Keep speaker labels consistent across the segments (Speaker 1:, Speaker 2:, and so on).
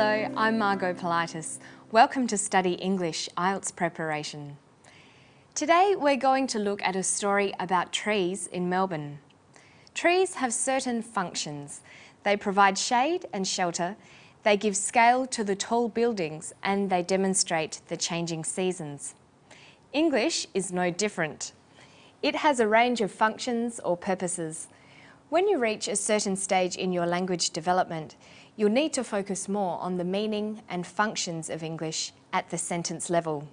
Speaker 1: Hello, I'm Margot Politis. Welcome to Study English IELTS preparation. Today we're going to look at a story about trees in Melbourne. Trees have certain functions. They provide shade and shelter, they give scale to the tall buildings, and they demonstrate the changing seasons. English is no different. It has a range of functions or purposes. When you reach a certain stage in your language development, you'll need to focus more on the meaning and functions of English at the sentence level,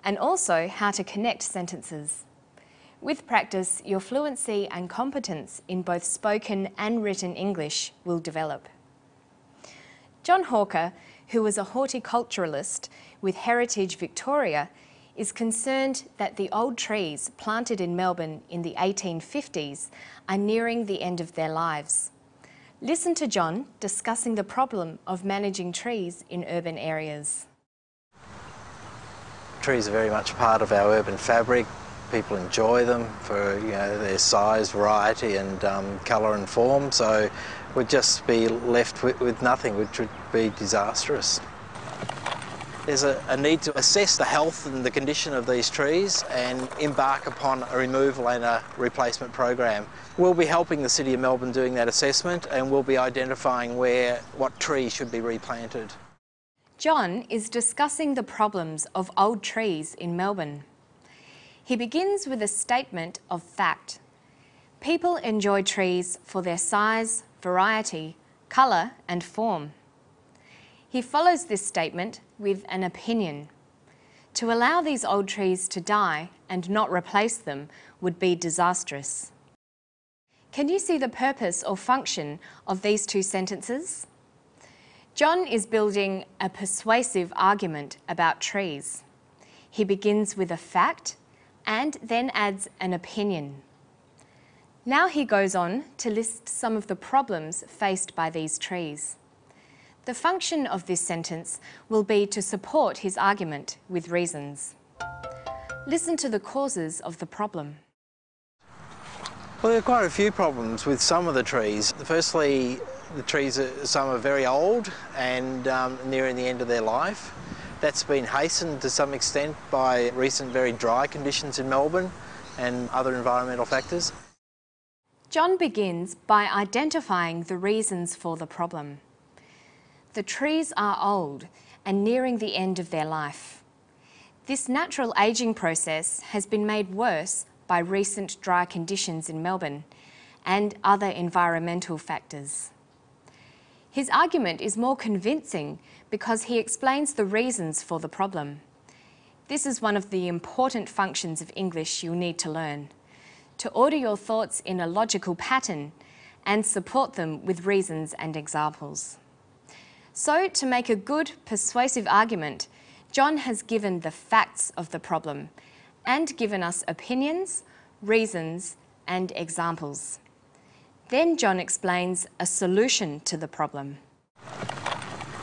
Speaker 1: and also how to connect sentences. With practice, your fluency and competence in both spoken and written English will develop. John Hawker, who was a horticulturalist with Heritage Victoria, is concerned that the old trees planted in Melbourne in the 1850s are nearing the end of their lives. Listen to John discussing the problem of managing trees in urban areas.
Speaker 2: Trees are very much part of our urban fabric. People enjoy them for their size, variety and colour and form, so we'd just be left with nothing, which would be disastrous. There's a need to assess the health and the condition of these trees and embark upon a removal and a replacement program. We'll be helping the City of Melbourne doing that assessment, and we'll be identifying what trees should be replanted.
Speaker 1: John is discussing the problems of old trees in Melbourne. He begins with a statement of fact. People enjoy trees for their size, variety, colour and form. He follows this statement with an opinion. To allow these old trees to die and not replace them would be disastrous. Can you see the purpose or function of these two sentences? John is building a persuasive argument about trees. He begins with a fact and then adds an opinion. Now he goes on to list some of the problems faced by these trees. The function of this sentence will be to support his argument with reasons. Listen to the causes of the problem.
Speaker 2: Well, there are quite a few problems with some of the trees. Firstly, the trees, some are very old and nearing the end of their life. That's been hastened to some extent by recent very dry conditions in Melbourne and other environmental factors.
Speaker 1: John begins by identifying the reasons for the problem. The trees are old and nearing the end of their life. This natural ageing process has been made worse by recent dry conditions in Melbourne and other environmental factors. His argument is more convincing because he explains the reasons for the problem. This is one of the important functions of English you'll need to learn: to order your thoughts in a logical pattern and support them with reasons and examples. So, to make a good, persuasive argument, John has given the facts of the problem and given us opinions, reasons and examples. Then John explains a solution to the problem.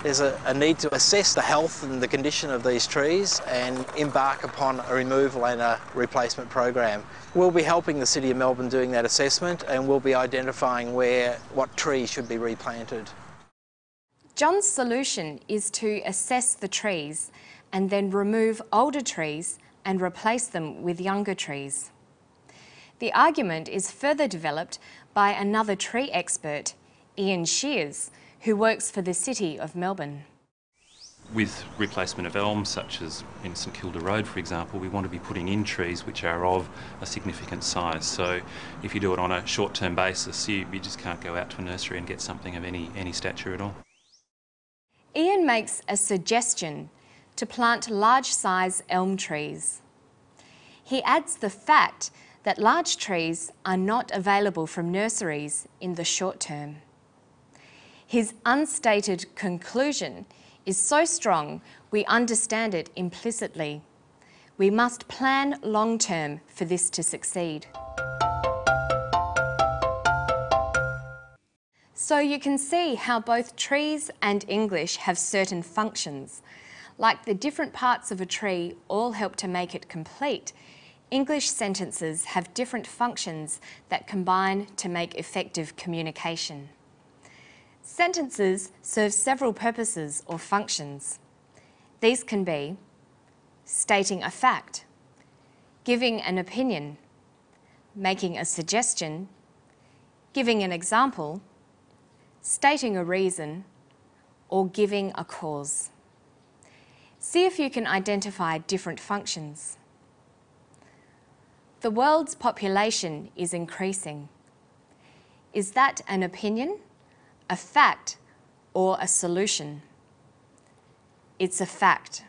Speaker 2: There's a need to assess the health and the condition of these trees and embark upon a removal and a replacement program. We'll be helping the City of Melbourne doing that assessment, and we'll be identifying what trees should be replanted.
Speaker 1: John's solution is to assess the trees and then remove older trees and replace them with younger trees. The argument is further developed by another tree expert, Ian Shears, who works for the City of Melbourne.
Speaker 3: With replacement of elms, such as in St Kilda Road, for example, we want to be putting in trees which are of a significant size. So if you do it on a short-term basis, you just can't go out to a nursery and get something of any stature at all.
Speaker 1: Ian makes a suggestion to plant large-size elm trees. He adds the fact that large trees are not available from nurseries in the short term. His unstated conclusion is so strong we understand it implicitly. We must plan long-term for this to succeed. So you can see how both trees and English have certain functions. Like the different parts of a tree all help to make it complete, English sentences have different functions that combine to make effective communication. Sentences serve several purposes or functions. These can be stating a fact, giving an opinion, making a suggestion, giving an example, stating a reason, or giving a cause. See if you can identify different functions. The world's population is increasing. Is that an opinion, a fact, or a solution? It's a fact.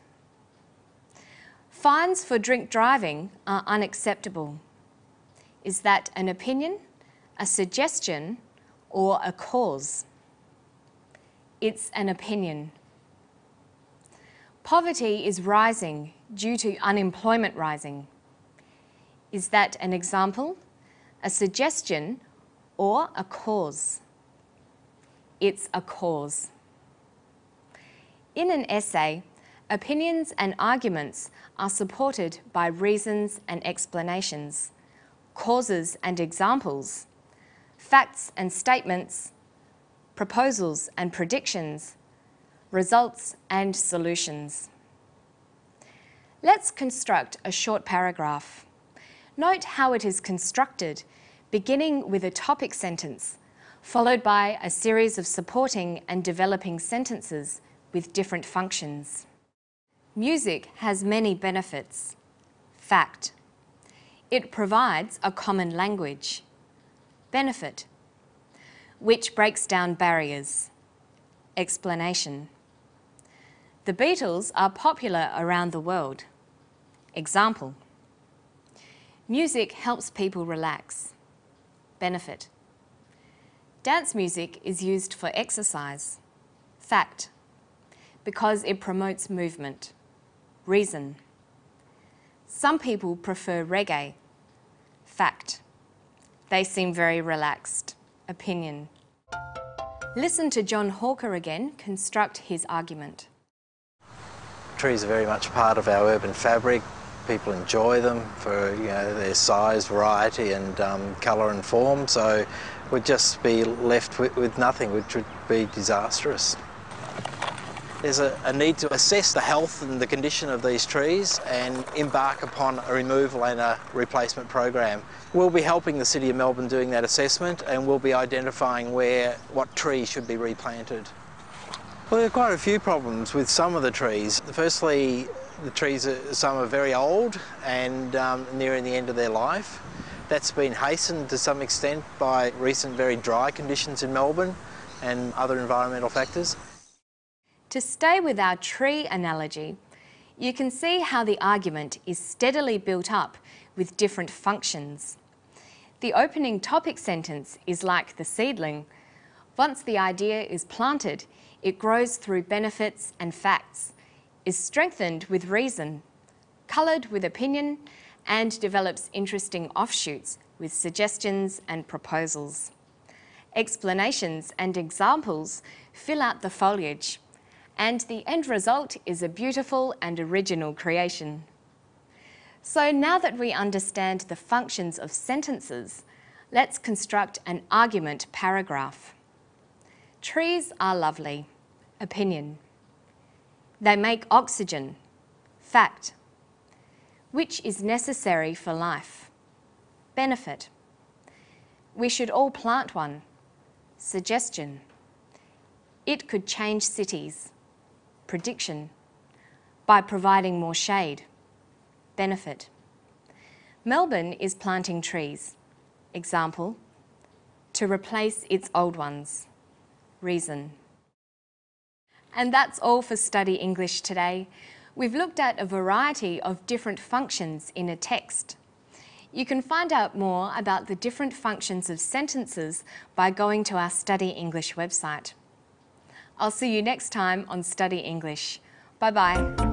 Speaker 1: Fines for drink driving are unacceptable. Is that an opinion, a suggestion, or a cause? It's an opinion. Poverty is rising due to unemployment rising. Is that an example, a suggestion, or a cause? It's a cause. In an essay, opinions and arguments are supported by reasons and explanations, causes and examples, facts and statements, proposals and predictions, results and solutions. Let's construct a short paragraph. Note how it is constructed, beginning with a topic sentence, followed by a series of supporting and developing sentences with different functions. Music has many benefits. Fact. It provides a common language. Benefit. Which breaks down barriers. Explanation. The Beatles are popular around the world. Example. Music helps people relax. Benefit. Dance music is used for exercise. Fact. Because it promotes movement. Reason. Some people prefer reggae. Fact. They seem very relaxed. Opinion. Listen to John Hawker again construct his argument.
Speaker 2: Trees are very much part of our urban fabric. People enjoy them for their size, variety and colour and form, so we'd just be left with nothing, which would be disastrous. There's a need to assess the health and the condition of these trees and embark upon a removal and a replacement program. We'll be helping the City of Melbourne doing that assessment, and we'll be identifying what trees should be replanted. Well, there are quite a few problems with some of the trees. Firstly, the trees, some are very old and nearing the end of their life. That's been hastened to some extent by recent very dry conditions in Melbourne and other environmental factors.
Speaker 1: To stay with our tree analogy, you can see how the argument is steadily built up with different functions. The opening topic sentence is like the seedling. Once the idea is planted, it grows through benefits and facts, is strengthened with reason, coloured with opinion, and develops interesting offshoots with suggestions and proposals. Explanations and examples fill out the foliage, and the end result is a beautiful and original creation. So now that we understand the functions of sentences, let's construct an argument paragraph. Trees are lovely. Opinion. They make oxygen. Fact. Which is necessary for life. Benefit. We should all plant one. Suggestion. It could change cities. Prediction. By providing more shade. Benefit. Melbourne is planting trees. Example. To replace its old ones. Reason. And that's all for Study English today. We've looked at a variety of different functions in a text. You can find out more about the different functions of sentences by going to our Study English website. I'll see you next time on Study English. Bye-bye.